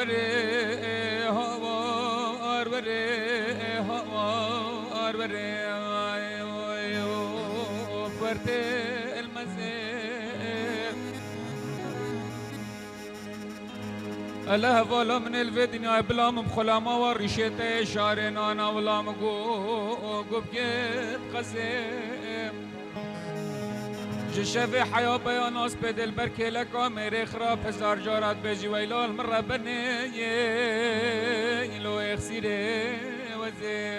آروره هوا آروره هوا آروره فرد المزه الله والا من الودنيا بلام بخلاما وريشته شارنا ولام گو بگید قزم جشف حیا بیاناس به دل بر کلکا میره خراب هزار جارات بجی ویلال من ربنه لو اخسیره وزه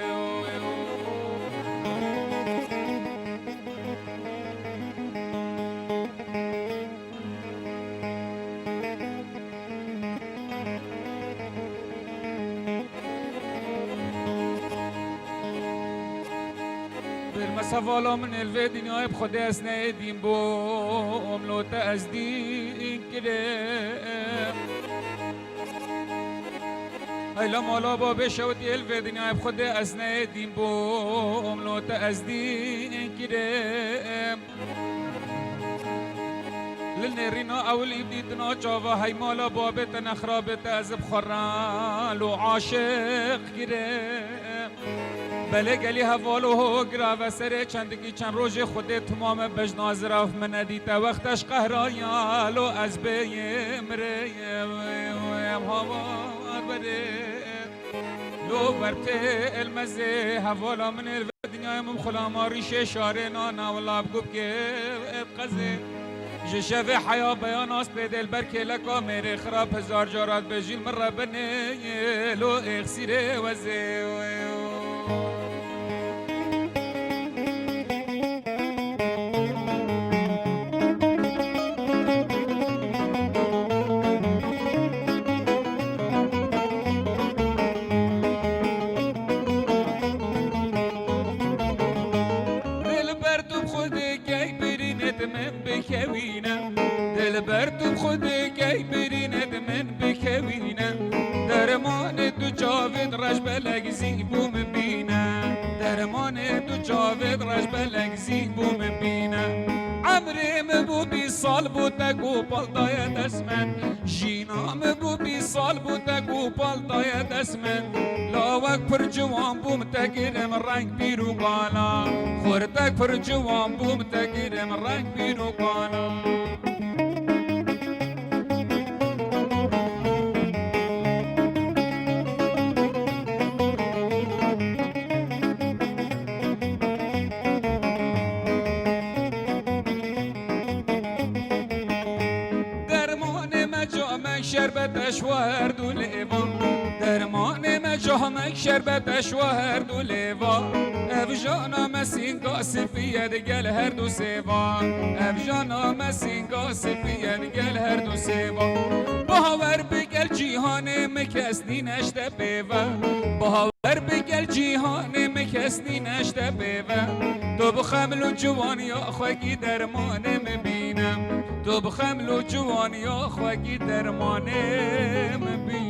سوالا من الوی دنیای بخوده از ندیم بو املوت از دین کرم ایلا مالا با بشوتی الوی دنیای بخوده از ندیم بو املوت از دین کرم للنرينا أولي بديتنا جافا هاي مالا بابت نخرابت از بخران لو عاشق کرم بله گلی حوالو گرا و سر چندگی چند روز خود تمام بجناز رفت من ندیده وقتش قهرایالو از بیم ریم هوا بره لو ورته المزه حوالا من الدنیا ممخلا ما ریشه شاره نانا والله بگوب که اتقزه جشف حیا بیاناس به دل برکه لکا میره خراب هزار جارات بجیل من ربنه لو اخسیره وزه دل بردم خود کی برینه من بکوینه درمان دو جاوید رش بلگ زیبو مبینه درمان دو جاوید رش بلگ زیبو مبینه عمریم بو 20 سال بود تگو پالدای دسمن جینام بو 20 سال بود تگو پالدای دسمن لاوک پر جوان بوم تگیرم رنگ بیرو قالا خوردک پر جوان بوم تگیرم رنگ بیرو قالا شربتش و هر دو لیوا درمان مجامک شربتش و هر دو لیوا افجانا مسینگا سفید گل هر دو سیوا افجانا مسینگا سفید گل هر دو سیوا باور بگل جیهان مکسنی نشته بیوا باور بگل جیهان مکسنی نشته بیوا تو بخمل و جوانی آخوکی درمان مبینم تو بخمل و جوانی آخوکی درمانه مبینم